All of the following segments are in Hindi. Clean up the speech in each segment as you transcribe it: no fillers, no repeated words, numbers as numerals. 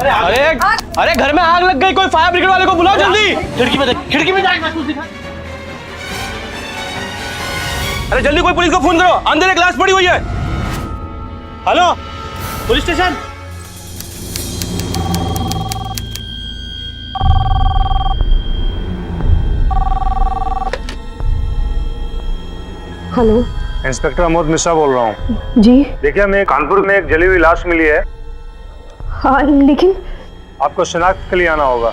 अरे अरे घर में आग लग गई, कोई फायर ब्रिगेड वाले को बुलाओ जल्दी। खिड़की में देख, खिड़की में जाके महसूस दिखा। अरे जल्दी कोई पुलिस को फोन करो, अंदर एक लाश पड़ी हुई है। Hello police station. Hello, inspector Amod Mishra बोल रहा हूँ। जी। देखिए, हमें कानपुर में एक जली हुई लाश मिली है। हाँ, लेकिन आपको शिनाख्त के लिए आना होगा।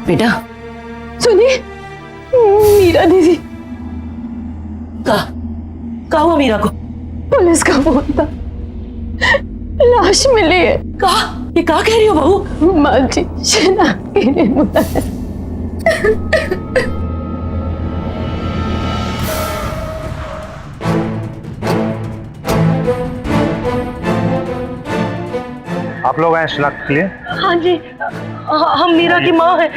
बेटा सुनिए, मीरा दीदी। कहा हुआ मीरा को? पुलिस का फोन था, लाश मिली है। ये कहा कह रही हो बहू? माँ जी शिनाख्त के लिए बुलाया। आप लोग आए शिनाख्त के लिए? हाँ जी, हम मीरा की माँ है।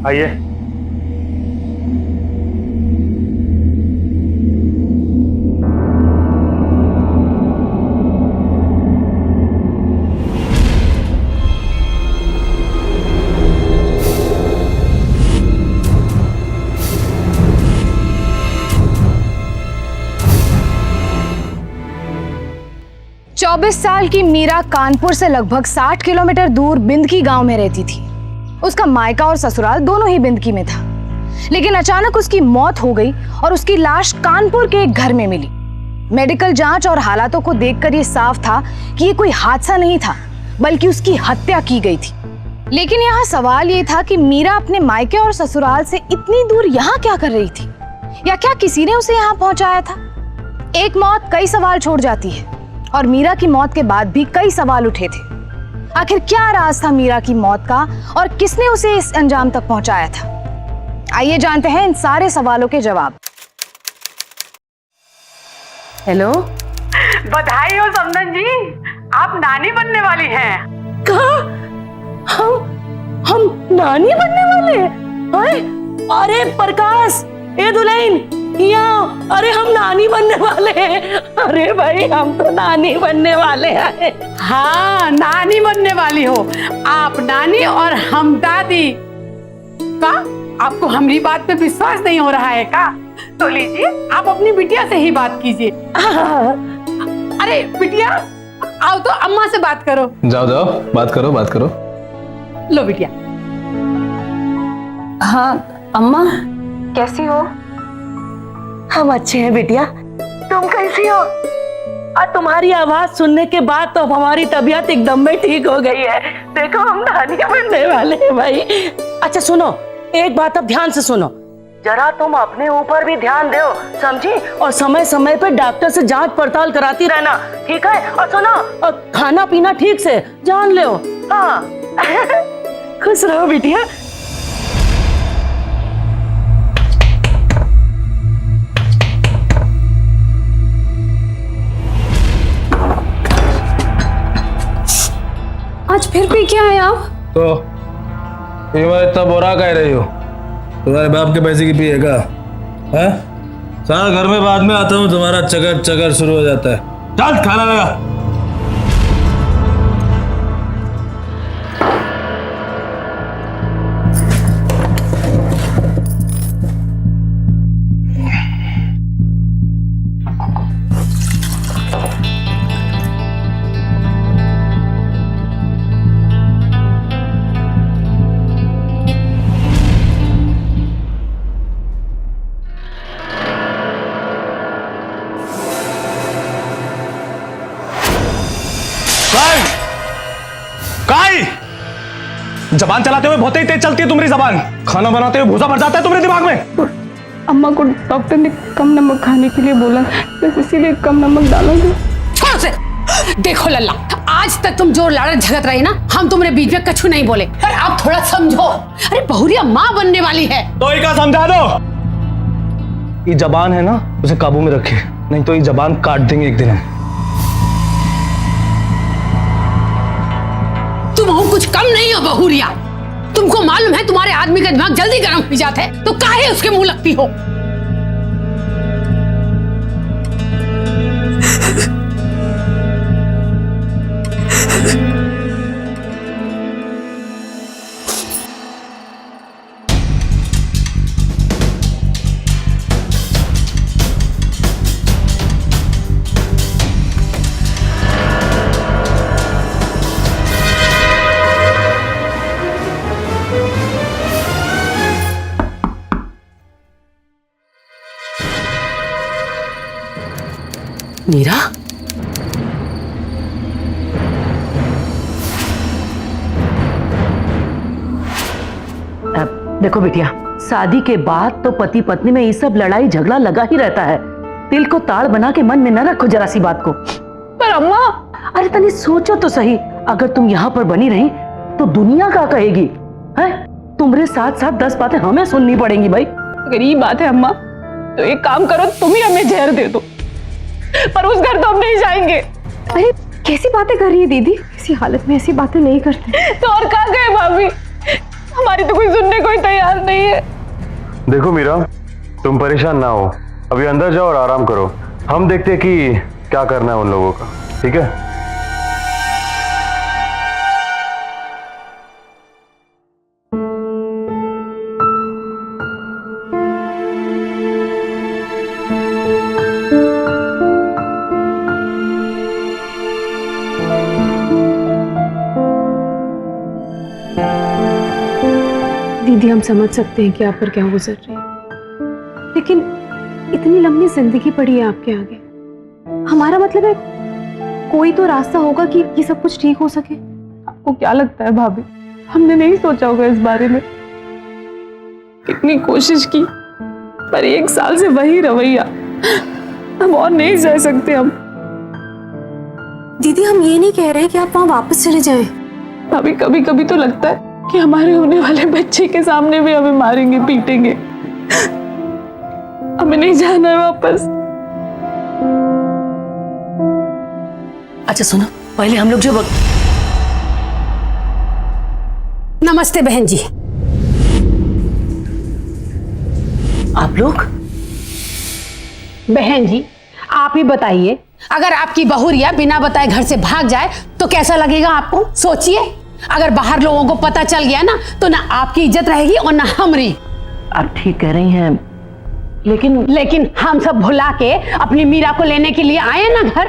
आइए। चौबीस साल की मीरा कानपुर से लगभग 60 किलोमीटर दूर बिंदकी गांव में रहती थी। उसका मायका और ससुराल दोनों ही बिंदकी में था, लेकिन अचानक उसकी मौत हो गई और उसकी लाश कानपुर के एक घर में मिली। मेडिकल जांच और हालातों को देखकर ये साफ था कि ये कोई हादसा नहीं था, बल्कि उसकी हत्या की गई थी। लेकिन यहाँ सवाल ये था कि मीरा अपने मायके और ससुराल से इतनी दूर यहाँ क्या कर रही थी, या क्या किसी ने उसे यहाँ पहुंचाया था? एक मौत कई सवाल छोड़ जाती है, और मीरा की मौत के बाद भी कई सवाल उठे थे। आखिर क्या राज था मीरा की मौत का, और किसने उसे इस अंजाम तक पहुंचाया था? आइए जानते हैं इन सारे सवालों के जवाब। हेलो, बधाई हो समदन जी, आप नानी बनने वाली हैं। कहा? हम नानी बनने वाले हैं? अरे प्रकाश, ए दुल्हन, यहाँ, अरे हम नानी बनने वाले हैं। अरे भाई, हम तो नानी बनने वाले हैं। हाँ, नानी बनने वाली हो आप, नानी और हम दादी का। आपको हमारी बात पे विश्वास नहीं हो रहा है का? तो लीजिए, आप अपनी बिटिया से ही बात कीजिए। अरे बिटिया, आओ तो अम्मा से बात करो। जाओ जाओ, बात करो बात करो। लो बिटिया। हाँ अम्मा, कैसी हो? हम अच्छे हैं बिटिया, तुम कैसी हो? और तुम्हारी आवाज सुनने के बाद तो हमारी तबीयत एकदम में ठीक हो गई है। देखो, हम नानी बनने वाले हैं भाई। अच्छा सुनो, एक बात अब ध्यान से सुनो, जरा तुम अपने ऊपर भी ध्यान दो, समझी? और समय समय पे डॉक्टर से जांच पड़ताल कराती रहना, ठीक है? और सुनो, और खाना पीना ठीक से जान लो। हाँ खुश रहो बिटिया। आज फिर पी के आए आप? तो ये मैं इतना बोरा कह रही हो? तुम्हारे बाप के पैसे की पिएगा? है सारा घर में बाद में आता हूँ, तुम्हारा चकर चकर शुरू हो जाता है। चल खाना लगा। जबान चलाते हुए बहुत ही तेज चलती है तुम्हारी जबान। खाना बनाते हुए भूसा भर जाता है तुम्हारे दिमाग में। अम्मा को डॉक्टर ने कम नमक खाने के लिए बोला, बस इसीलिए कम नमक डालोगे। छोड़ से। देखो लल्ला, आज तक तुम जो लड़त झगड़ रही ना, हम तुम्हारे बीच में कछु नहीं बोले, पर आप थोड़ा समझो। अरे बहुरिया माँ बनने वाली है तो इका समझा दो। ये जबान है ना, उसे काबू में रखे, नहीं तो ये जबान काट देंगे एक दिन हम। कुछ कम नहीं हो बहुरिया। तुमको मालूम है तुम्हारे आदमी का दिमाग जल्दी गर्म हो जाता है, तो काहे उसके मुंह लगती हो? मीरा, देखो बिटिया, शादी के बाद तो पति पत्नी में ये सब लड़ाई झगड़ा लगा ही रहता है। दिल को ताड़ बना के मन में न रखो जरा सी बात को। पर अम्मा, अरे तनी सोचो तो सही, अगर तुम यहाँ पर बनी रही तो दुनिया क्या कहेगी? है तुम्हारे साथ साथ 10 बातें हमें सुननी पड़ेंगी भाई। अगर ये बात है अम्मा, तो एक काम करो, तुम ही हमें जहर दे दो, पर उस घर तो हम नहीं जाएंगे। अरे कैसी बातें कर रही है दीदी? किसी हालत में ऐसी बातें नहीं करते। तो और कहाँ गए भाभी? हमारी तो कोई सुनने को ही तैयार नहीं है। देखो मीरा, तुम परेशान ना हो, अभी अंदर जाओ और आराम करो। हम देखते हैं कि क्या करना है उन लोगों का, ठीक है? दीदी, हम समझ सकते हैं कि आप पर क्या गुजर रही है, लेकिन इतनी लंबी जिंदगी पड़ी है आपके आगे। हमारा मतलब है कोई तो रास्ता होगा कि ये सब कुछ ठीक हो सके। आपको क्या लगता है भाभी, हमने नहीं सोचा होगा इस बारे में? कितनी कोशिश की, पर 1 साल से वही रवैया, हम और नहीं सह सकते हम। दीदी, हम ये नहीं कह रहे कि आप वहां वापस चले जाएं। भाभी, कभी कभी तो लगता है कि हमारे होने वाले बच्चे के सामने भी हमें मारेंगे पीटेंगे। हमें नहीं जाना है वापस। अच्छा सुनो, पहले हम लोग जो नमस्ते बहन जी। आप लोग? बहन जी, आप ही बताइए, अगर आपकी बहुरिया बिना बताए घर से भाग जाए तो कैसा लगेगा आपको? सोचिए, अगर बाहर लोगों को पता चल गया ना, तो ना आपकी इज्जत रहेगी और ना हमारी। आप ठीक कह रही हैं, लेकिन हम सब भुला के अपनी मीरा को लेने के लिए आए ना घर,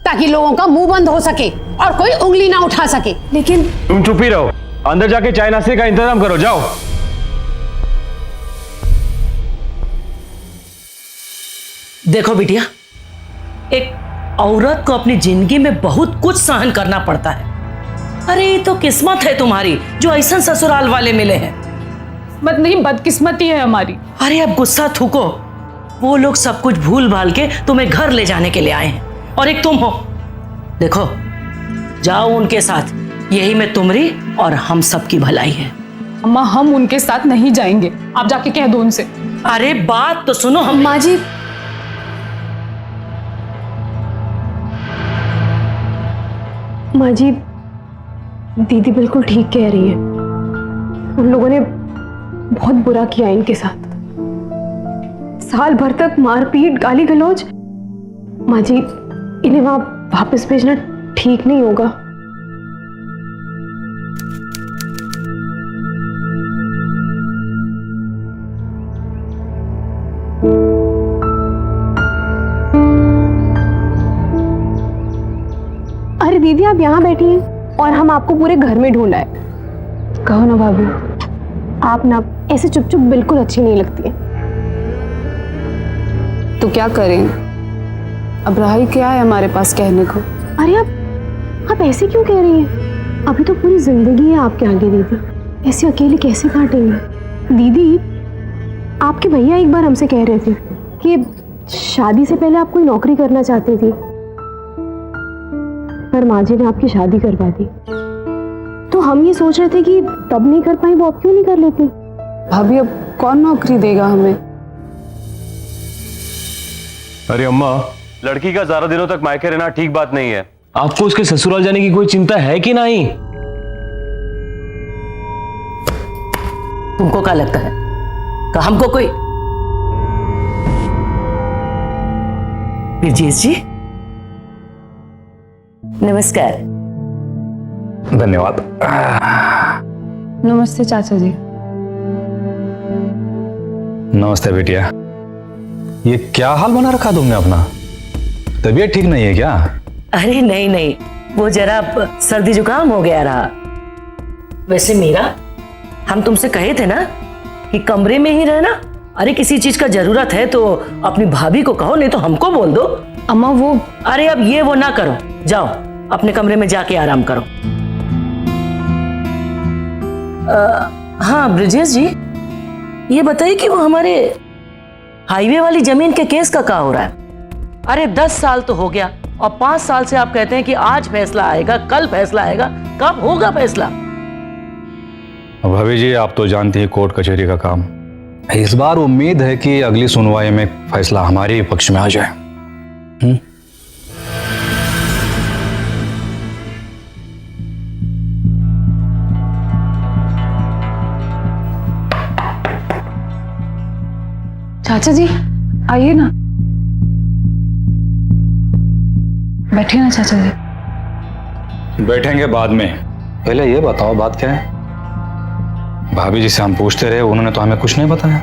ताकि लोगों का मुंह बंद हो सके और कोई उंगली ना उठा सके। लेकिन तुम चुप ही रहो, अंदर जाके चाय नाश्ते का इंतजाम करो, जाओ। देखो बिटिया, एक औरत को अपनी जिंदगी में बहुत कुछ सहन करना पड़ता है। अरे ये तो किस्मत है तुम्हारी जो ऐसा ससुराल वाले मिले हैं। मत नहीं, बदकिस्मती है हमारी। अरे अब गुस्सा थूको, वो लोग सब कुछ भूल भाल के तुम्हें घर ले जाने के लिए आए हैं, और एक तुम हो। देखो, जाओ उनके साथ, यही में तुम्हारी और हम सब की भलाई है। अम्मा, हम उनके साथ नहीं जाएंगे, आप जाके कह दो उनसे। अरे बात तो सुनो। हम माँ जी, माँ जी, दीदी बिल्कुल ठीक कह रही है। उन लोगों ने बहुत बुरा किया इनके साथ, साल भर तक मारपीट, गाली गलौज। माँ जी, इन्हें वहां वापस भेजना ठीक नहीं होगा। अरे दीदी, आप यहाँ बैठी हैं और हम आपको पूरे घर में ढूंढा है। कहो ना भाभी, आप ना ऐसे चुप चुप बिल्कुल अच्छी नहीं लगती है। तो क्या करें, अब रहा ही क्या है हमारे पास कहने को। अरे आप ऐसे क्यों कह रही हैं? अभी तो पूरी जिंदगी है आपके आगे दीदी, ऐसे अकेले कैसे काटेंगे? दीदी, आपके भैया एक बार हमसे कह रहे थे कि शादी से पहले आप कोई नौकरी करना चाहती थी, पर माँ जी ने आपकी शादी करवा दी। तो हम ये सोच रहे थे कि तब नहीं कर पाई, वो अब क्यों नहीं कर लेती? भाभी, अब कौन नौकरी देगा हमें? अरे अम्मा, लड़की का ज्यादा दिनों तक मायके रहना ठीक बात नहीं है। आपको उसके ससुराल जाने की कोई चिंता है कि नहीं? तुमको क्या लगता है कि हमको कोई? ब्रिजेश जी नमस्कार। धन्यवाद। नमस्ते चाचा जी। नमस्ते बेटिया। ये क्या हाल बना रखा तुमने अपना? तबीयत ठीक नहीं है क्या? अरे नहीं नहीं, वो जरा सर्दी जुकाम हो गया रहा। वैसे मीरा, हम तुमसे कहे थे ना कि कमरे में ही रहना। अरे किसी चीज का जरूरत है तो अपनी भाभी को कहो, नहीं तो हमको बोल दो। अम्मा वो, अरे अब ये वो ना करो, जाओ अपने कमरे में जाके आराम करो। हाँ ब्रिजेश जी, ये बताइए कि वो हमारे हाईवे वाली जमीन के केस का क्या हो रहा है? अरे 10 साल तो हो गया और 5 साल से आप कहते हैं कि आज फैसला आएगा, कल फैसला आएगा। कब होगा फैसला? भाभी जी, आप तो जानती हैं कोर्ट कचहरी का काम। इस बार उम्मीद है कि अगली सुनवाई में फैसला हमारे ही पक्ष में आ जाए। चाचा जी आइए ना, बैठिए ना चाचा जी। बैठेंगे बाद में, पहले ये बताओ बात क्या है? भाभी जी से हम पूछते रहे, उन्होंने तो हमें कुछ नहीं बताया।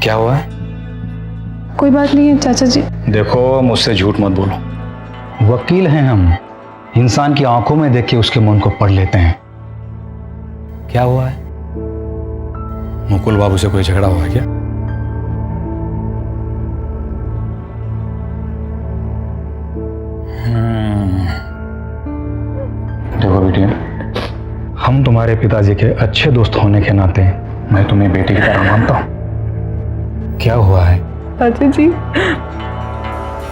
क्या हुआ है? कोई बात नहीं है चाचा जी। देखो, मुझसे झूठ मत बोलो। वकील हैं हम, इंसान की आंखों में देख के उसके मन को पढ़ लेते हैं। क्या हुआ है? मुकुल बाबू से कोई झगड़ा हुआ है क्या? देखो बेटी, हम तुम्हारे पिताजी के अच्छे दोस्त होने के नाते मैं तुम्हें बेटी की तरह मानता हूं। क्या हुआ है? चाचा जी,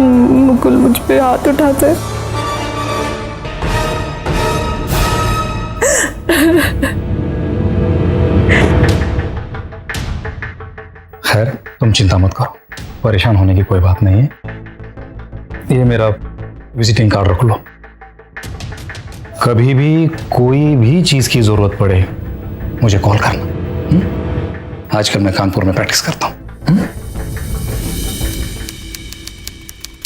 मुकुल मुझ पे हाथ उठाता है। खैर, तुम चिंता मत करो, परेशान होने की कोई बात नहीं है। ये मेरा विजिटिंग कार्ड रख लो। कभी भी कोई भी चीज की जरूरत पड़े मुझे कॉल करना। आजकल मैं कानपुर में प्रैक्टिस करता हूँ।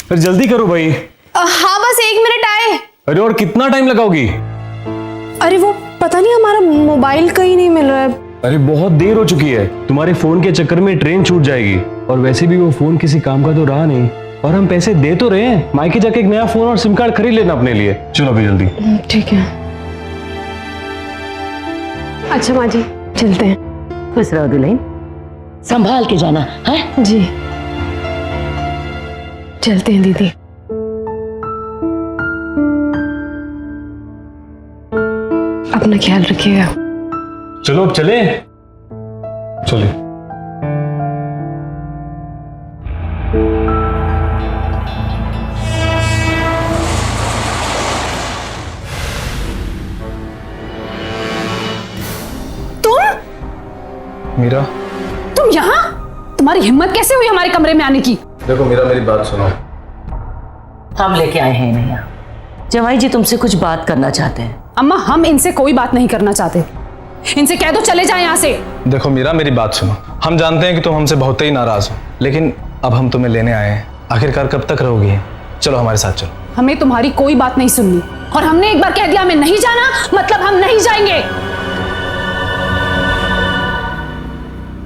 फिर जल्दी करो भाई। हाँ बस 1 मिनट आए। अरे और कितना टाइम लगाओगी? अरे वो पता नहीं, हमारा मोबाइल कहीं नहीं मिल रहा है। अरे बहुत देर हो चुकी है, तुम्हारे फोन के चक्कर में ट्रेन छूट जाएगी। और वैसे भी वो फोन किसी काम का तो रहा नहीं, और हम पैसे दे तो रहे हैं। मायके जाके एक नया फोन और सिम कार्ड खरीद लेना अपने लिए। चलो अभी जल्दी। ठीक है। अच्छा माँ जी, चलते हैं। खुश रहो दुल्हन, संभाल के जाना है जी। चलते हैं दीदी। अपना ख्याल रखिएगा। चलो अब चले। चलिए। मीरा, तुम यहाँ? तुम्हारी हिम्मत कैसे हुई हमारे कमरे में आने की? देखो मीरा, मेरी बात सुनो। हम लेके आए हैं इन्हें यहाँ। जवाई जी तुमसे कुछ बात करना चाहते हैं। अम्मा, हम इनसे कोई बात नहीं करना चाहते। इनसे कह दो चले जाएं यहाँ से। देखो मीरा, मेरी बात सुनो। हम जानते हैं कि तुम हमसे बहुत ही नाराज हो, लेकिन अब हम तुम्हें लेने आए हैं। आखिरकार कब तक रहोगी? चलो हमारे साथ चलो। हमें तुम्हारी कोई बात नहीं सुननी, और हमने एक बार कह दिया हमें नहीं जाना, मतलब हम नहीं जाएंगे।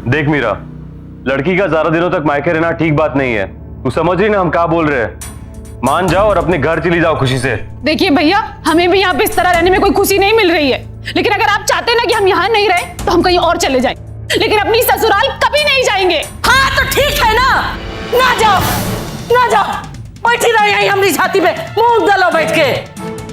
देख मीरा, लड़की का ज्यादा दिनों तक मायके रहना ठीक बात नहीं है। तू समझ रही ना हम क्या बोल रहे हैं? मान जाओ और अपने घर चली जाओ खुशी से। देखिए भैया, हमें भी यहाँ पे इस तरह रहने में कोई खुशी नहीं मिल रही है, लेकिन अगर आप चाहते ना कि हम यहाँ नहीं रहे तो हम कहीं और चले जाएं, लेकिन अपनी ससुराल कभी नहीं जाएंगे। हाँ तो ठीक है ना, ना जाओ ना जाओ, बैठी रहो यहीं हमारी छाती पे, मुंह डालो बैठ के।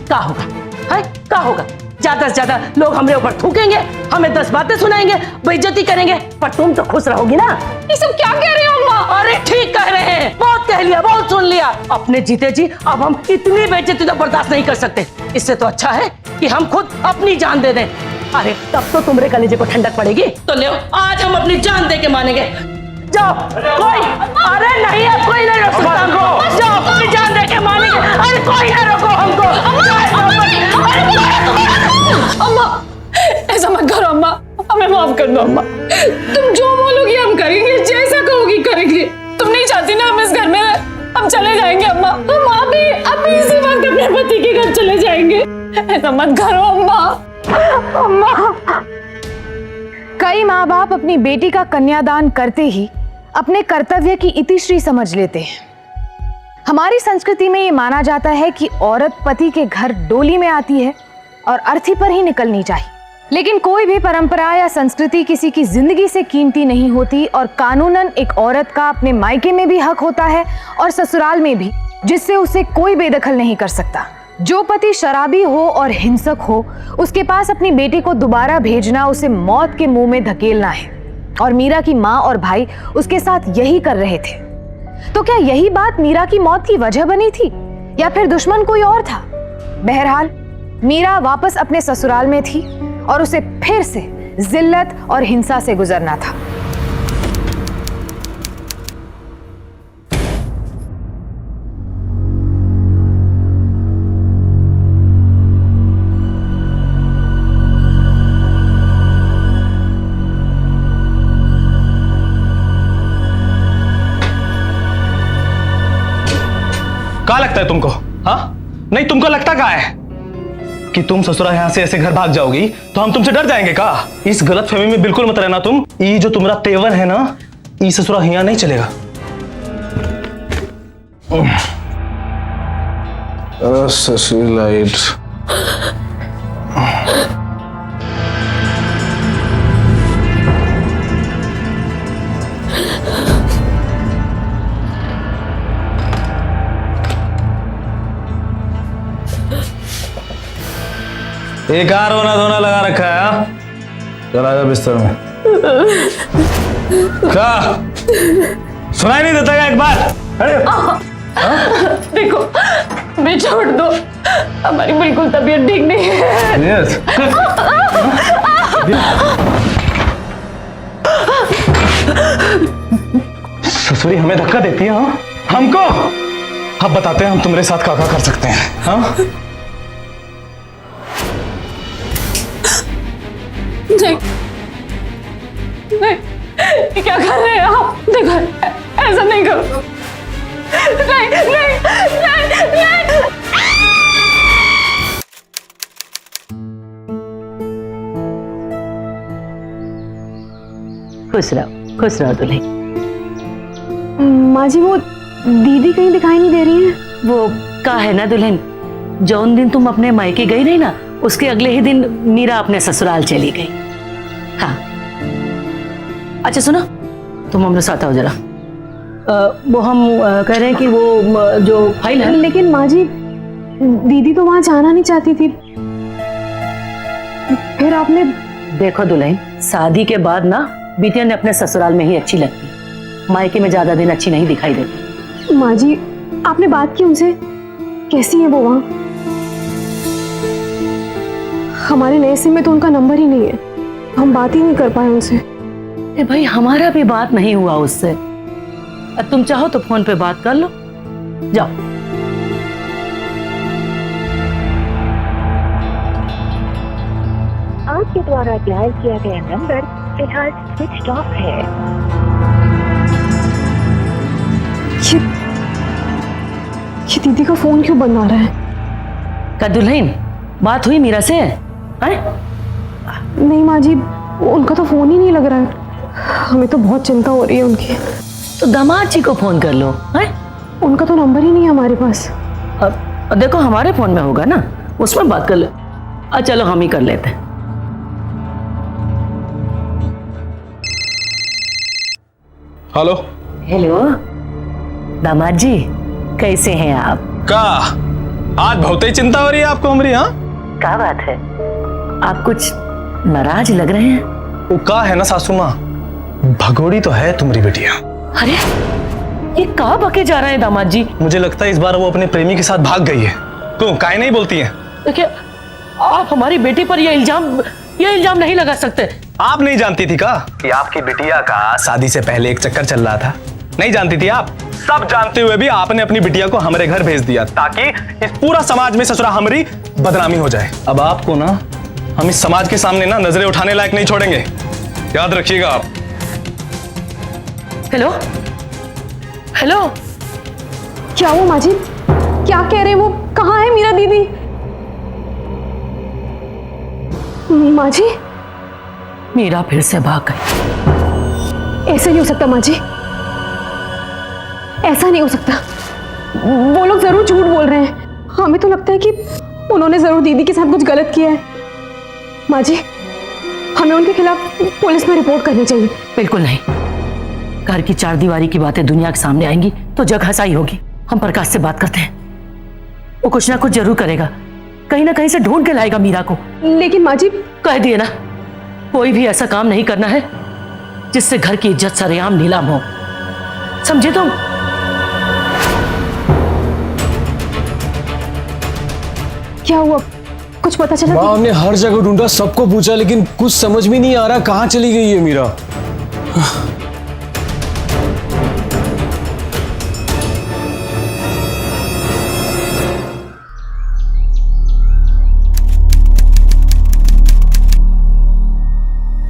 क्या होगा है? क्या होगा? ज्यादा से ज्यादा लोग हमारे ऊपर थूकेंगे, हमें 10 बातें सुनाएंगे, बेइज्जती करेंगे, पर तुम तो खुश रहोगी ना। ये सब क्या कह रहे हो अम्मा? अरे ठीक कह रहे हैं, बहुत कह लिया, बहुत सुन लिया। अपने जीते जी अब हम इतनी बेइज्जती तो बर्दाश्त नहीं कर सकते। इससे तो अच्छा है कि हम खुद अपनी जान दे दें। अरे तब तो तुम्हारे कलेजे को ठंडक पड़ेगी। तो ले आज हम अपनी जान दे के मानेंगे। जाओ कोई, अरे नहीं है, कोई नहीं रोक सकता हमको। जाओ अपनी जान दे के मानेंगे। अरे कोई ना रोको हमको। अम्मा, ऐसा मत करो अम्मा, हमें माफ कर दो अम्मा। आप भी इसी वक्त अपने पति के घर चले जाएंगे? ऐसा मत करो अम्मा। अम्मा। कई माँ बाप अपनी बेटी का कन्यादान करते ही अपने कर्तव्य की इतिश्री समझ लेते हैं। हमारी संस्कृति में ये माना जाता है कि औरत पति के घर डोली में आती है और अर्थी पर ही निकलनी चाहिए। लेकिन कोई भी परंपरा या संस्कृति किसी की जिंदगी से कीमती नहीं होती और कानूनन एक औरत का अपने मायके में भी हक होता है और ससुराल में भी, जिससे उसे कोई बेदखल नहीं कर सकता। जो पति शराबी हो और हिंसक हो, उसके पास अपनी बेटी को दोबारा भेजना उसे मौत के मुंह में धकेलना है। और मीरा की माँ और भाई उसके साथ यही कर रहे थे। तो क्या यही बात मीरा की मौत की वजह बनी थी या फिर दुश्मन कोई और था? बहरहाल मीरा वापस अपने ससुराल में थी और उसे फिर से जिल्लत और हिंसा से गुजरना था। क्या लगता है तुमको? हाँ, नहीं तुमको लगता क्या है कि तुम ससुरा यहाँ से ऐसे घर भाग जाओगी तो हम तुमसे डर जाएंगे का? इस गलत फहमी में बिल्कुल मत रहना तुम। ये जो तुम्हारा तेवर है ना, ये ससुरा यहाँ नहीं चलेगा। लाइट एक कार रोना धोना लगा रखा है। हाँ? चला जा बिस्तर में। क्या सुनाई नहीं देता क्या एक बार? देखो, मैं छोड़ दो, हमारी बिल्कुल तबीयत ठीक नहीं है। यस। ससुरी हमें धक्का देती है। हाँ? हमको अब बताते हैं हम तुम्हारे साथ क्या क्या कर सकते हैं। हाँ? नहीं, नहीं, ये क्या कर रहे हैं आप? देखो, ऐसा नहीं करो। नहीं, नहीं, नहीं, नहीं। खुश रहो दुल्ही। माँ जी, वो दीदी कहीं दिखाई नहीं दे रही है। वो का है ना दुल्हन, जौन दिन तुम अपने मायके गई नहीं ना, उसके अगले ही दिन मीरा अपने ससुराल चली गई। हाँ, अच्छा सुनो, तुम हमारे साथ आओ जरा। वो हम कह रहे हैं कि वो जो फाइल है। लेकिन माँ जी, दीदी तो वहां जाना नहीं चाहती थी, फिर आपने। देखो दुल्हन, शादी के बाद ना बिटिया ने अपने ससुराल में ही अच्छी लगती, मायके में ज्यादा दिन अच्छी नहीं दिखाई देती। माँ जी, आपने बात की उनसे? कैसी है वो वहां? हमारे नए सिम में तो उनका नंबर ही नहीं है, हम बात ही नहीं कर पाए उनसे। भाई हमारा भी बात नहीं हुआ उससे। तुम चाहो तो फोन पे बात कर लो। जाओ। आपके द्वारा डायल किया गया नंबर फिलहाल स्विच ऑफ है। ये दीदी का फोन क्यों बंद आ रहा है? का दुल्हन बात हुई मीरा से? हैं? नहीं माँ जी, उनका तो फोन ही नहीं लग रहा है। हमें तो बहुत चिंता हो रही है उनकी। तो दामाद जी को फोन कर लो। हैं? उनका तो नंबर ही नहीं है हमारे पास। अब देखो हमारे फोन में होगा ना, उसमें बात कर लो। चलो हम ही कर लेते हैं। हेलो। हेलो दामाद जी, कैसे हैं आप? का आज बहुत ही चिंता हो रही है आपको हमारी? हाँ, क्या बात है, आप कुछ नाराज लग रहे हैं। वो का है ना सासू माँ, भगोड़ी तो है तुम्हारी बेटिया। अरे ये कहाँ बके जा रहे हैं दामाद जी? मुझे लगता है इस बार वो अपने प्रेमी के साथ भाग गई है। क्यों, काहे नहीं बोलती है? देखिए, आप हमारी बेटी पर ये इल्जाम नहीं लगा सकते। आप नहीं जानती थी का कि आपकी बिटिया का शादी से पहले एक चक्कर चल रहा था? नहीं जानती थी आप? सब जानते हुए भी आपने अपनी बिटिया को हमारे घर भेज दिया ताकि इस पूरा समाज में ससुरा हमारी बदनामी हो जाए। अब आपको ना हम इस समाज के सामने ना नजरें उठाने लायक नहीं छोड़ेंगे, याद रखिएगा आप। हेलो हेलो, क्या वो माँ जी, क्या कह रहे हैं वो? माँ जी, मीरा फिर से भाग गई। ऐसा नहीं हो सकता माँ जी, ऐसा नहीं हो सकता। वो लोग जरूर झूठ बोल रहे हैं। हमें तो लगता है कि उन्होंने जरूर दीदी के साथ कुछ गलत किया है। माँ जी, हमें उनके खिलाफ पुलिस में रिपोर्ट करनी चाहिए। बिल्कुल नहीं। घर की चार दीवारी की बातें दुनिया के सामने आएंगी तो जग हंसाई होगी। हम प्रकाश से बात करते हैं, वो कुछ ना कुछ जरूर करेगा, कहीं ना कहीं से ढूंढ के लाएगा मीरा को। लेकिन माँ जी, कह दिए ना, कोई भी ऐसा काम नहीं करना है जिससे घर की इज्जत सरेआम नीलाम हो, समझे तुम? क्या हुआ, कुछ पता चला? माँ, हमने हर जगह ढूंढा, सबको पूछा, लेकिन कुछ समझ में नहीं आ रहा कहाँ चली गई है मीरा।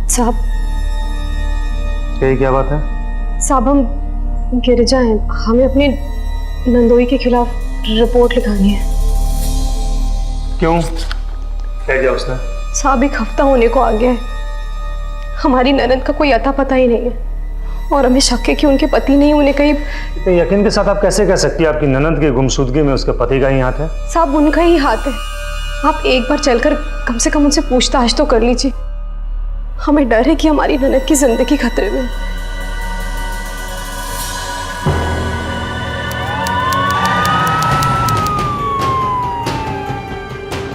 साहब, क्या बात है? साहब हम गिरिजा हैं, हमें अपने नंदोई के खिलाफ रिपोर्ट लिखानी है। क्यों, क्या किया उसने? साहब, 1 हफ्ता होने को आ गया है, हमारी ननद का कोई अता पता ही नहीं है और हमें शक है कि उनके पति ने उन्हें कहीं। इतने यकीन के साथ आप कैसे कह सकती है आपकी ननद की गुमशुदगी में उसके पति का ही हाथ है? साहब, उनका ही हाथ है। आप एक बार चलकर कम से कम उनसे पूछताछ तो कर लीजिए। हमें डर है कि हमारी ननद की जिंदगी खतरे में।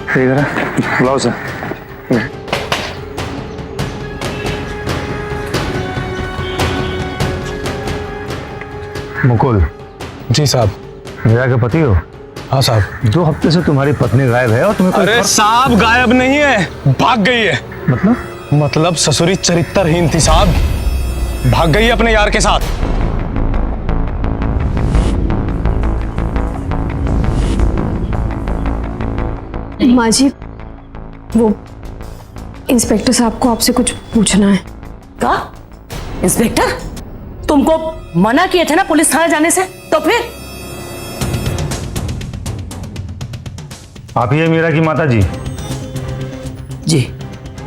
ठीक है, ब्लाउज है। मुकुल। जी साहब। मीरा के पति हो? हाँ साहब। 2 हफ्ते से तुम्हारी पत्नी गायब है और तुम्हें कोई अरे साहब, गायब नहीं है, भाग गई है। मतलब ससुरी चरित्रहीन थी साहब, भाग गई अपने यार के साथ। माँ जी, वो इंस्पेक्टर साहब को आपसे कुछ पूछना है। क्या? इंस्पेक्टर? तुमको मना किए थे ना पुलिस थाने जाने से, तो फिर? आप ही है मीरा की माता जी? जी।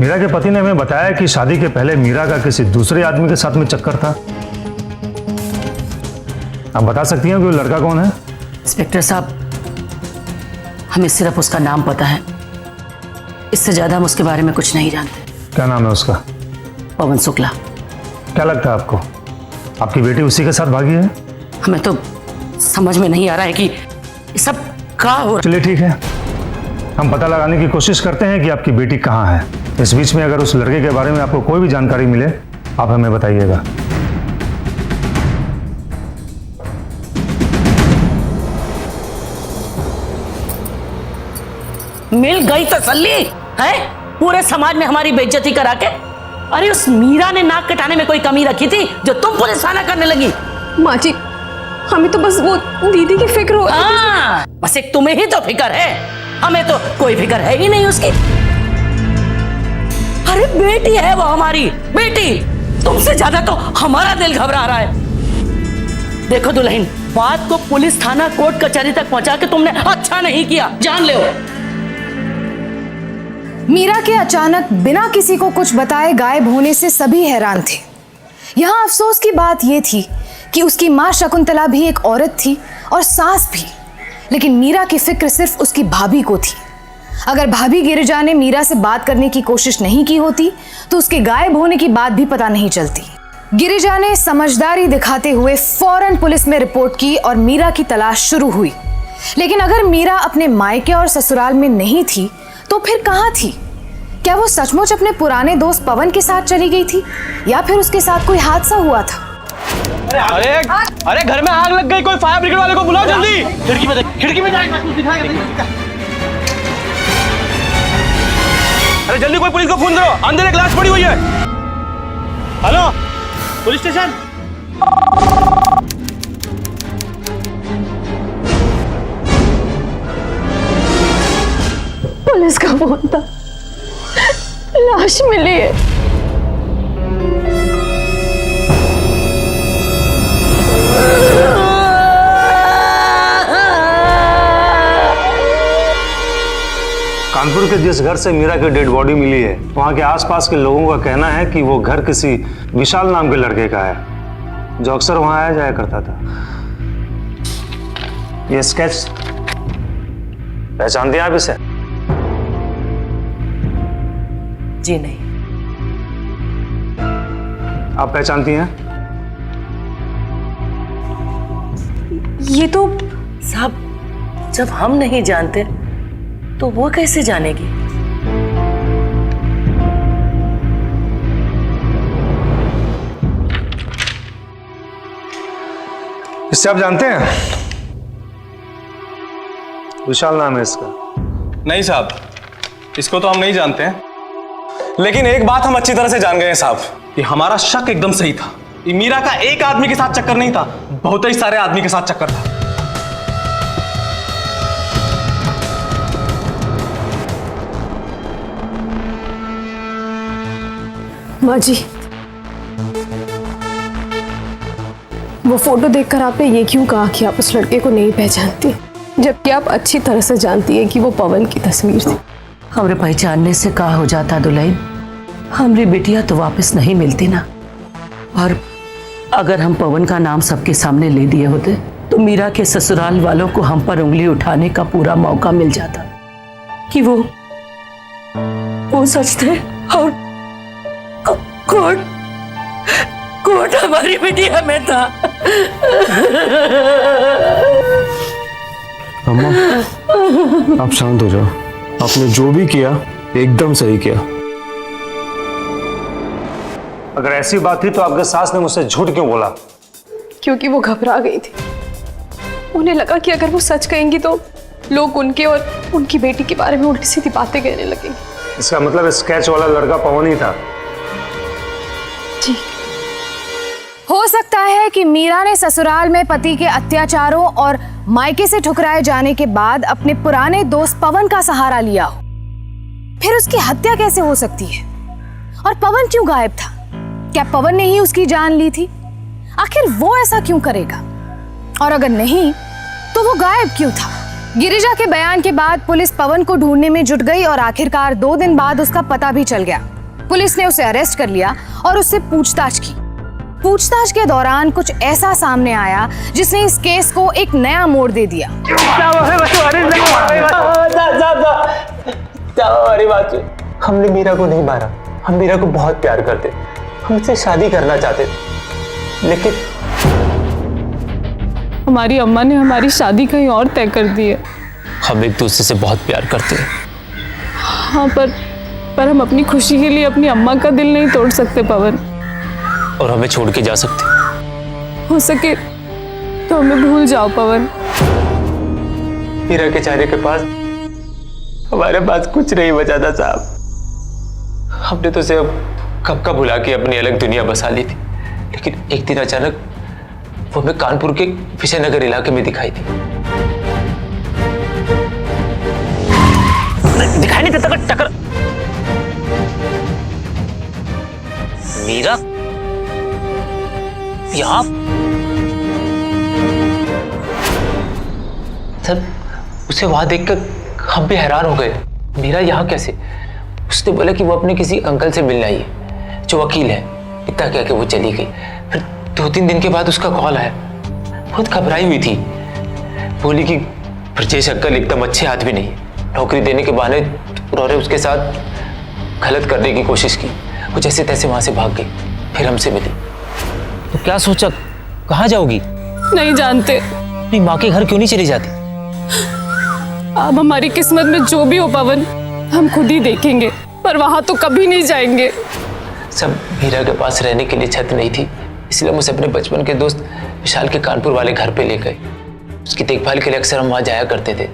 मीरा के पति ने हमें बताया कि शादी के पहले मीरा का किसी दूसरे आदमी के साथ में चक्कर था। आप बता सकती हैं कि वो लड़का कौन है? इंस्पेक्टर साहब, हमें सिर्फ उसका नाम पता है, इससे ज्यादा हम उसके बारे में कुछ नहीं जानते। क्या नाम है उसका? पवन शुक्ला। क्या लगता है आपको, आपकी बेटी उसी के साथ भागी है? हमें तो समझ में नहीं आ रहा है कि ये सब क्या हो रहा है। चलिए ठीक है, हम पता लगाने की कोशिश करते हैं कि आपकी बेटी कहाँ है। इस बीच में अगर उस लड़के के बारे में आपको कोई भी जानकारी मिले, आप हमें बताइएगा। मिल गई तसल्ली है? पूरे समाज में हमारी बेइज्जती करा के। अरे उस मीरा ने नाक कटाने में कोई कमी रखी थी जो तुम पुलिस थाना करने लगी? माँ जी, हमें तो बस वो दीदी की फिक्र हो। बस एक तुम्हें ही तो फिक्र है, हमें तो कोई फिक्र है ही नहीं उसकी। अरे बेटी है वो हमारी बेटी, तुमसे ज्यादा तो हमारा दिल घबरा रहा है। देखो दुल्हन, बात को पुलिस थाना कोर्ट कचहरी तक पहुंचा के तुमने अच्छा नहीं किया, जान ले। मीरा के अचानक बिना किसी को कुछ बताए गायब होने से सभी हैरान थे। यहाँ अफसोस की बात यह थी कि उसकी माँ शकुंतला भी एक औरत थी और सास भी, लेकिन मीरा की फिक्र सिर्फ उसकी भाभी को थी। अगर भाभी गिरिजा ने मीरा से बात करने की कोशिश नहीं की होती तो उसके गायब होने की बात भी पता नहीं चलती। गिरिजा ने समझदारी दिखाते हुए फौरन पुलिस में रिपोर्ट की और मीरा की तलाश शुरू हुई। लेकिन अगर मीरा अपने मायके और ससुराल में नहीं थी तो फिर कहाँ थी? क्या वो सचमुच अपने पुराने दोस्त पवन के साथ चली गई थी या फिर उसके साथ कोई हादसा हुआ था? अरे घर में आग लग गई, कोई फायर ब्रिगेड वाले को बुलाओ जल्दी। खिड़की में जाएगा, कुछ दिखाएगा। अरे जल्दी कोई पुलिस को फोन करो, अंदर एक लाश पड़ी हुई है। Hello, police station. पुलिस का फोन था, लाश मिली है। कहाँ कानपुर के जिस घर से मीरा की डेड बॉडी मिली है, वहाँ के आसपास के लोगों का कहना है कि वो घर किसी विशाल नाम के लड़के का है, जो अक्सर वहाँ आया जाया करता था। ये स्केच पहचानते हैं आप इसे? जी नहीं। आप पहचानती हैं? ये तो साहब, जब हम नहीं जानते तो वो कैसे जानेगी? इससे आप जानते हैं? विशाल नाम है इसका। नहीं साहब, इसको तो हम नहीं जानते हैं, लेकिन एक बात हम अच्छी तरह से जान गए हैं साहब कि हमारा शक एकदम सही था। ये मीरा का एक आदमी के साथ चक्कर नहीं था, बहुत ही सारे आदमी के साथ चक्कर था। माँ जी, वो फोटो देखकर आपने ये क्यों कहा कि आप उस लड़के को नहीं पहचानती, जबकि आप अच्छी तरह से जानती है कि वो पवन की तस्वीर थी। हमरे पहचानने से का हो जाता दुल्हन, हमारी बिटिया तो वापस नहीं मिलती ना। और अगर हम पवन का नाम सबके सामने ले दिए होते तो मीरा के ससुराल वालों को हम पर उंगली उठाने का पूरा मौका मिल जाता कि वो सच थे और कोर्ट हमारी बिटिया में था। अम्मा, आप शांत हो जाओ। आपने जो भी किया एकदम सही किया। अगर ऐसी बात थी तो आपके सास ने मुझसे झूठ क्यों बोला? क्योंकि वो घबरा गई थी। उन्हें लगा कि अगर वो सच कहेंगी तो लोग उनके और उनकी बेटी के बारे में उल्टी सीधी बातें कहने लगेंगे। इसका मतलब स्केच वाला लड़का पवन ही था? जी। हो सकता है कि मीरा ने ससुराल में पति के अत्याचारों और मायके से ठुकराए जाने के बाद अपने पुराने दोस्त पवन का सहारा लिया हो। फिर उसकी हत्या कैसे हो सकती है? और पवन क्यों गायब था? क्या पवन ने ही उसकी जान ली थी? आखिर वो ऐसा क्यों करेगा? और अगर नहीं तो वो गायब क्यों था? गिरिजा के बयान के बाद पुलिस पवन को ढूंढने में जुट गई और आखिरकार 2 दिन बाद उसका पता भी चल गया। पुलिस ने उसे अरेस्ट कर लिया और उससे पूछताछ की। पूछताछ के दौरान कुछ ऐसा सामने आया जिसने इस केस को एक नया मोड़ दे दिया। हमने मीरा को नहीं मारा, हम मीरा को बहुत प्यार करते, हम उससे शादी करना चाहते थे, लेकिन हमारी अम्मा ने हमारी शादी कहीं और तय कर दी है। हम एक दूसरे से बहुत प्यार करते हैं। हाँ, पर हम अपनी खुशी के लिए अपनी अम्मा का दिल नहीं तोड़ सकते पवन। और हमें छोड़ के जा सकते? हो सके तो हमें भूल जाओ पवन। मीरा के चेहरे के पास हमारे पास कुछ नहीं बचा था साहब। हमने तो उसे कब का भुला के अपनी अलग दुनिया बसा ली थी, लेकिन एक दिन अचानक वो हमें कानपुर के विजयनगर इलाके में दिखाई दी। दिखाई नहीं देता टक्कर। मीरा यहाँ सर, उसे वहां देखकर हम भी हैरान हो गए। मीरा यहाँ कैसे? उसने बोला कि वो अपने किसी अंकल से मिलने आई है जो वकील है। इतना कह के वो चली गई। फिर 2-3 दिन के बाद उसका कॉल आया। बहुत घबराई हुई थी। बोली कि ब्रजेश अंकल एकदम अच्छे आदमी नहीं, नौकरी देने के बहाने उन्होंने उसके साथ गलत करने की कोशिश की। वो जैसे तैसे वहां से भाग गई, फिर हमसे मिली। तो क्या सोचा, कहाँ जाओगी? नहीं जानते। अपनी माँ के घर क्यों नहीं चली जाती? अब हमारी किस्मत में जो भी हो पवन, हम खुद ही देखेंगे, पर वहां तो कभी नहीं जाएंगे। सब मीरा के पास रहने के लिए छत नहीं थी, इसलिए हम उसे अपने बचपन के दोस्त विशाल के कानपुर वाले घर पे ले गए। उसकी देखभाल के लिए अक्सर हम वहाँ जाया करते थे।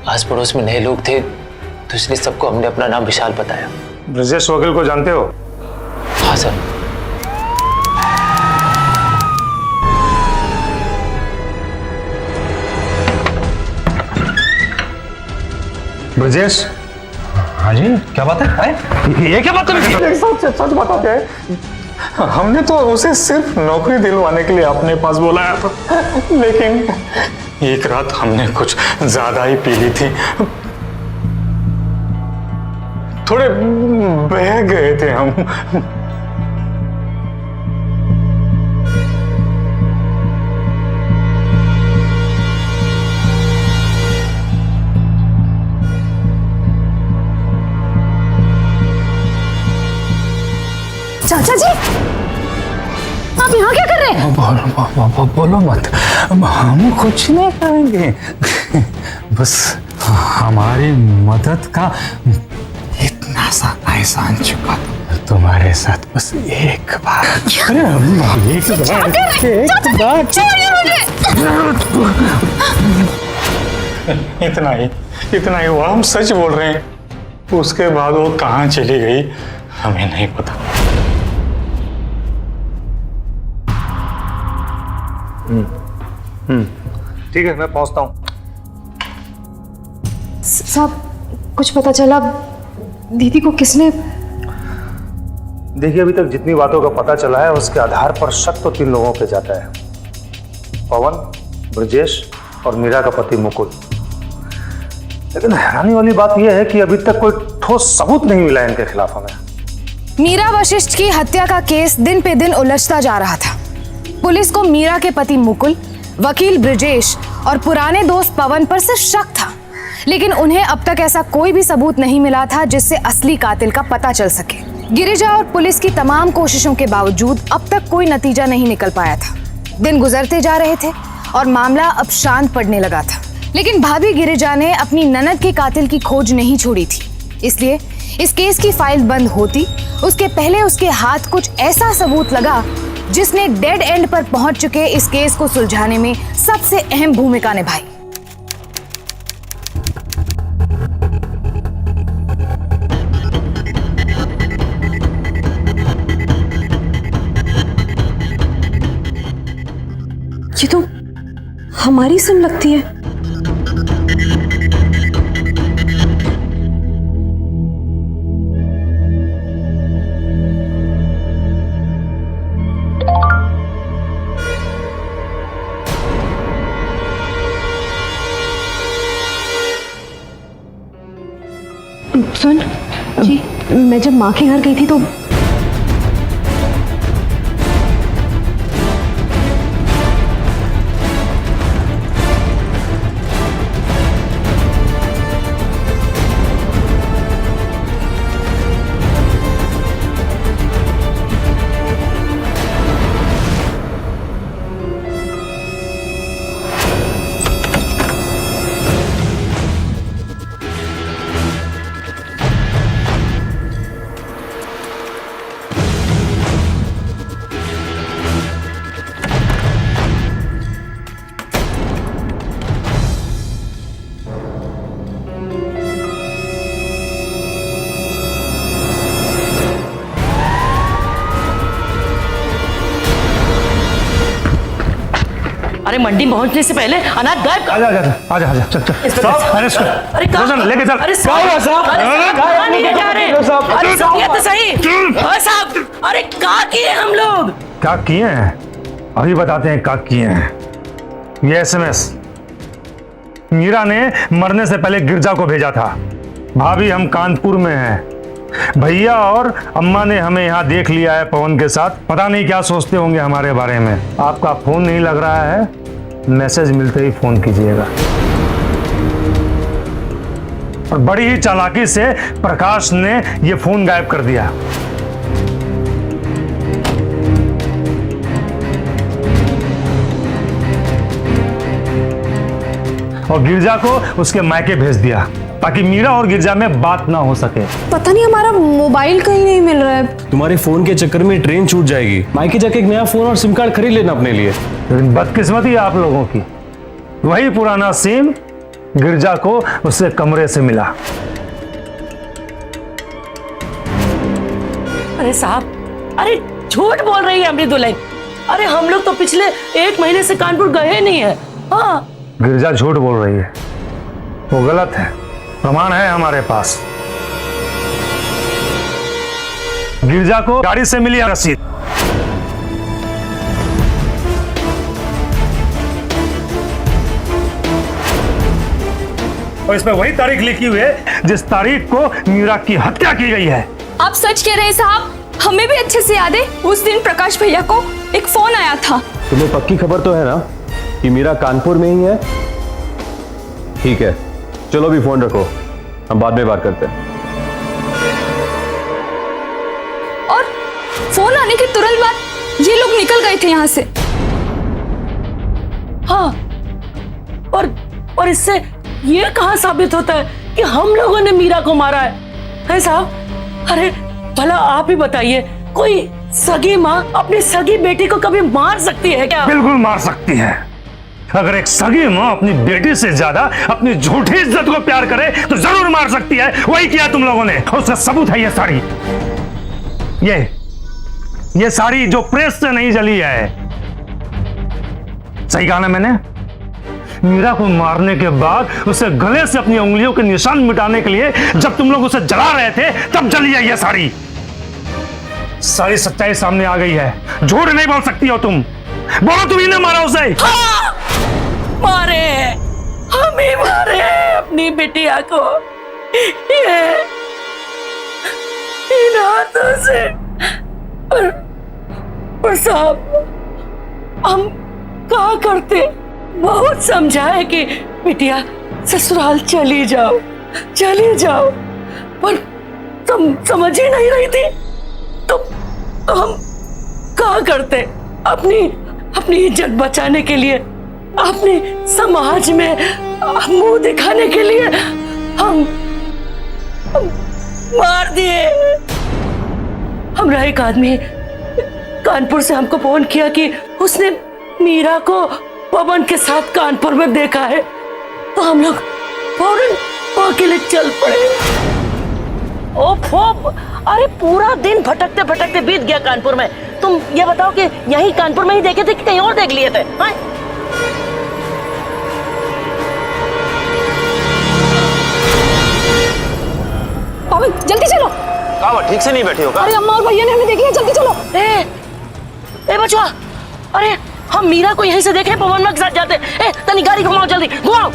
आस पड़ोस में नए लोग थे, तो इसलिए सबको हमने अपना नाम विशाल बताया। ब्रजेश वकील को जानते हो? हाँ सर। ब्रजेश? हाँ जी, क्या बात है? ये क्या बात है? सच बताते हैं, हमने तो उसे सिर्फ नौकरी दिलवाने के लिए अपने पास बुलाया था, लेकिन एक रात हमने कुछ ज्यादा ही पी ली थी। थोड़े बह गए थे हम। चाचा जी, आप यहाँ क्या कर रहे हैं? बोलो मत, हम कुछ नहीं करेंगे, बस हमारी मदद का इतना सा एहसान चुका तुम्हारे साथ, बस एक बार। इतना ही हुआ, हम सच बोल रहे हैं। उसके बाद वो कहाँ चली गई हमें नहीं पता। ठीक है, मैं पहुंचता हूँ। साहब, कुछ पता चला दीदी को किसने? देखिए, अभी तक जितनी बातों का पता चला है उसके आधार पर शक तो 3 लोगों पे जाता है, पवन, ब्रजेश और मीरा का पति मुकुल। लेकिन हैरानी वाली बात यह है कि अभी तक कोई ठोस सबूत नहीं मिला इनके खिलाफ हमें। मीरा वशिष्ठ की हत्या का केस दिन पे दिन उलझता जा रहा था। पुलिस को मीरा के पति मुकुल, वकील ब्रजेश और पुराने दोस्त पवन पर सिर्फ शक था, लेकिन उन्हें अब तक ऐसा कोई भी सबूत नहीं मिला था जिससे असली कातिल का पता चल सके। गिरिजा और पुलिस की तमाम कोशिशों के बावजूद अब तक कोई नतीजा नहीं निकल पाया था। दिन गुजरते जा रहे थे और मामला अब शांत पड़ने लगा था, लेकिन भाभी गिरिजा ने अपनी ननद के कातिल की खोज नहीं छोड़ी थी। इसलिए इस केस की फाइल बंद होती उसके पहले उसके हाथ कुछ ऐसा सबूत लगा जिसने डेड एंड पर पहुंच चुके इस केस को सुलझाने में सबसे अहम भूमिका निभाई। ये तो हमारी सिम लगती है। सुन जी, मैं जब माँ के घर गई थी तो अरे मंडी पहुंचने से पहले अनाथ गायब। आजा चल अरेस्ट कर। अरे कहाँ? लेके चल। अरे साहब, कहाँ नहीं जा रहे? अरे सुनिए तो सही। अरे साहब, अरे क्या किए हम लोग? क्या किए हैं अभी बताते हैं। क्या किए हैं? ये SMS मीरा ने मरने से पहले गिरजा को भेजा था। भाभी, हम कानपुर में हैं। भैया और अम्मा ने हमें यहाँ देख लिया है पवन के साथ। पता नहीं क्या सोचते होंगे हमारे बारे में। आपका फोन नहीं लग रहा है, मैसेज मिलते ही फोन कीजिएगा। और बड़ी ही चालाकी से प्रकाश ने ये फोन गायब कर दिया। और गिरजा को उसके मायके भेज दिया ताकि मीरा और गिरजा में बात ना हो सके। पता नहीं हमारा मोबाइल कहीं नहीं मिल रहा है। तुम्हारे फोन के चक्कर में ट्रेन छूट जाएगी। मायके जाके एक नया फोन और सिम कार्ड खरीद लेना अपने लिए। लेकिन बदकिस्मती है आप लोगों की, वही पुराना सिम गिरजा को उससे कमरे से मिला। अरे साहब, अरे झूठ बोल रही है अमृत दुल्हन। अरे हम लोग तो पिछले 1 महीने से कानपुर गए नहीं है। हाँ, गिरजा झूठ बोल रही है, वो गलत है। प्रमाण है हमारे पास। गिरजा को गाड़ी से मिली रसीद। और इसमें वही तारीख लिखी हुई है जिस तारीख को मीरा की हत्या की गई है। आप सच कह रहे हैं साहब, हमें भी अच्छे से याद है उस दिन प्रकाश भैया को एक फोन आया था। तुम्हें पक्की खबर तो है ना कि मीरा कानपुर में ही है? ठीक है, चलो भी फोन रखो, हम बाद में बात करते हैं। और फोन आने के तुरंत बाद ये लोग निकल गए थे यहाँ से। हाँ, और इससे ये कहाँ साबित होता है कि हम लोगों ने मीरा को मारा है साहब? अरे भला आप ही बताइए, कोई सगी माँ अपनी सगी बेटी को कभी मार सकती है क्या? बिल्कुल मार सकती है। अगर एक सगी माँ अपनी बेटी से ज्यादा अपनी झूठी इज्जत को प्यार करे तो जरूर मार सकती है। वही किया तुम लोगों ने, और उसका सबूत है ये साड़ी। ये साड़ी जो प्रेस से नहीं जली है। सही कहा ना मैंने? मीरा को मारने के बाद उसे गले से अपनी उंगलियों के निशान मिटाने के लिए जब तुम लोग उसे जला रहे थे तब जली है ये साड़ी। सारी सच्चाई सामने आ गई है, झूठ नहीं बोल सकती हो तुम। बोलो तुम ही ने मारा उसे। हाँ, मारे, हम ही मारे अपनी बिटिया को इन हाथों से। पर साहब, हम क्या करते? बहुत समझाए कि बिटिया ससुराल चली जाओ, पर तुम समझ ही नहीं रही थी। तो हम क्या करते? अपनी इज्जत बचाने के लिए, अपने समाज में मुंह दिखाने के लिए हम मार दिए। हमारा एक आदमी कानपुर से हमको फोन किया कि उसने मीरा को पवन के साथ कानपुर में देखा है, तो हम लोग फौरन वहां के लिए चल पड़े। ओफो, अरे पूरा दिन भटकते भटकते बीत गया कानपुर में। तुम ये बताओ कि यही कानपुर में ही देखे थे कि कहीं और देख लिए थे? हाँ? पवन जल्दी चलो। कहाँ ठीक से नहीं बैठी हो क्या? अरे अम्मा और भैया ने हमें देख लिया, जल्दी चलो। ए बचवा, अरे हम मीरा को यहीं से देखे पवन के साथ जाते। तनी गाड़ी घुमाओ, जल्दी घुमाओ।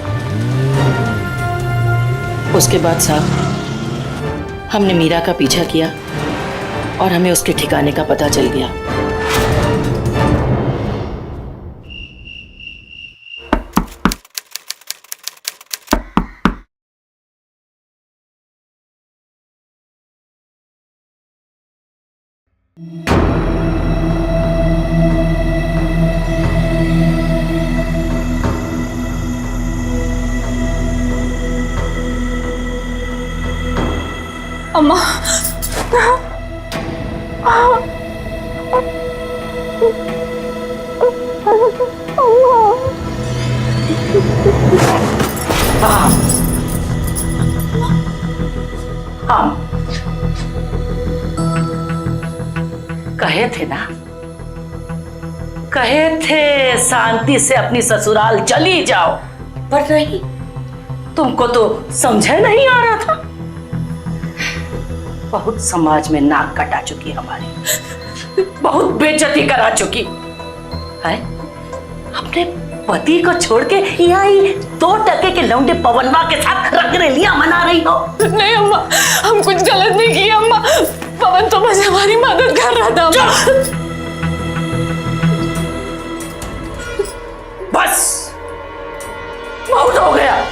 उसके बाद साहब, हमने मीरा का पीछा किया और हमें उसके ठिकाने का पता चल गया। अम्मा, हाँ, कहे थे ना, कहे थे शांति से अपनी ससुराल चली जाओ, पर नहीं, तुमको तो समझे नहीं आ रहा था। बहुत समाज में नाक कटा चुकी हमारी, बहुत बेइज्जती करा चुकी है। अपने पति को छोड़ के यहाँ ही 2 टके के लौंडे पवनवा के साथ रंगरेलियां मना रही हो। नहीं अम्मा, हम कुछ गलत नहीं किया अम्मा। पवन तो बस हमारी मदद कर रहा था। बस बहुत हो गया।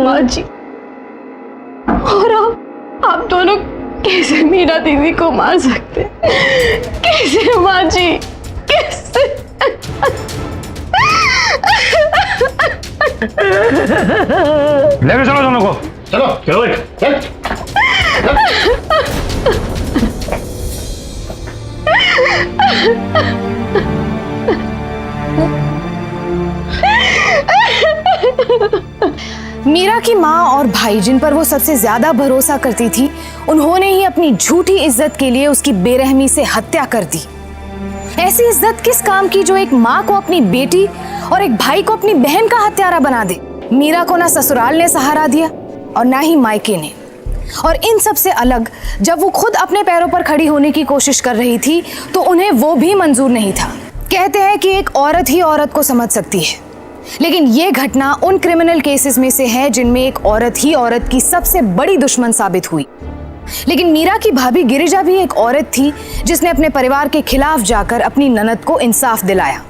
माँ जी, और आप दोनों कैसे मीरा दीदी को मार सकते? कैसे माँ जी, कैसे? लेके चलो दोनों को। चलो चलो चल। मीरा की माँ और भाई जिन पर वो सबसे ज्यादा भरोसा करती थी, उन्होंने ही अपनी झूठी इज्जत के लिए उसकी बेरहमी से हत्या कर दी। ऐसी इज्जत किस काम की जो एक माँ को अपनी बेटी और एक भाई को अपनी बहन का हत्यारा बना दे। मीरा को ना ससुराल ने सहारा दिया और ना ही मायके ने। और इन सब से अलग जब वो खुद अपने पैरों पर खड़ी होने की कोशिश कर रही थी तो उन्हें वो भी मंजूर नहीं था। कहते हैं कि एक औरत ही औरत को समझ सकती है, लेकिन ये घटना उन क्रिमिनल केसेस में से है जिनमें एक औरत ही औरत की सबसे बड़ी दुश्मन साबित हुई। लेकिन मीरा की भाभी गिरिजा भी एक औरत थी जिसने अपने परिवार के खिलाफ जाकर अपनी ननद को इंसाफ दिलाया।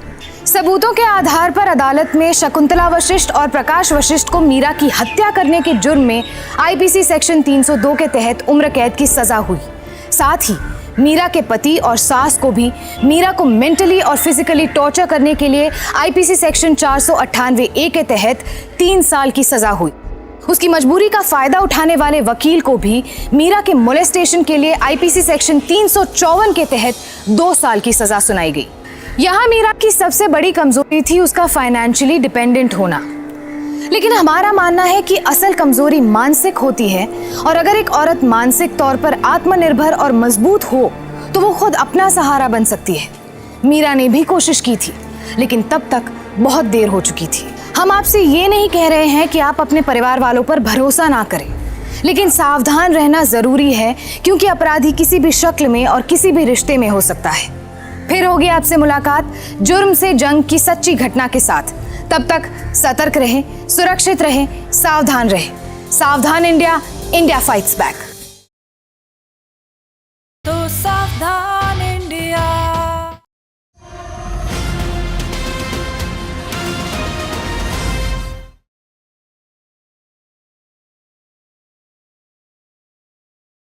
सबूतों के आधार पर अदालत में शकुंतला वशिष्ठ और प्रकाश वशिष्ठ को मीरा की हत्या करने के जुर्म में आईपीसी सेक्शन 302 के तहत उम्र कैद की सजा हुई। साथ ही मीरा के पति और सास को भी मीरा को मेंटली और फिजिकली टॉर्चर करने के लिए आईपीसी सेक्शन 498A के तहत 3 साल की सजा हुई। उसकी मजबूरी का फायदा उठाने वाले वकील को भी मीरा के मोलेस्टेशन के लिए आईपीसी सेक्शन 354 के तहत 2 साल की सजा सुनाई गई। यहाँ मीरा की सबसे बड़ी कमजोरी थी उसका फाइनेंशियली डिपेंडेंट होना। लेकिन हमारा मानना है कि असल कमजोरी मानसिक होती है, और अगर एक औरत मानसिक तौर पर आत्मनिर्भर और मजबूत हो तो वो खुद अपना सहारा बन सकती है। मीरा ने भी कोशिश की थी, लेकिन तब तक बहुत देर हो चुकी थी। हम आपसे ये नहीं कह रहे हैं कि आप अपने परिवार वालों पर भरोसा ना करें, लेकिन सावधान रहना जरूरी है, क्योंकि अपराधी किसी भी शक्ल में और किसी भी रिश्ते में हो सकता है। फिर होगी आपसे मुलाकात जुर्म से जंग की सच्ची घटना के साथ। तब तक सतर्क रहें, सुरक्षित रहें, सावधान रहें। सावधान इंडिया, इंडिया फाइट्स बैक।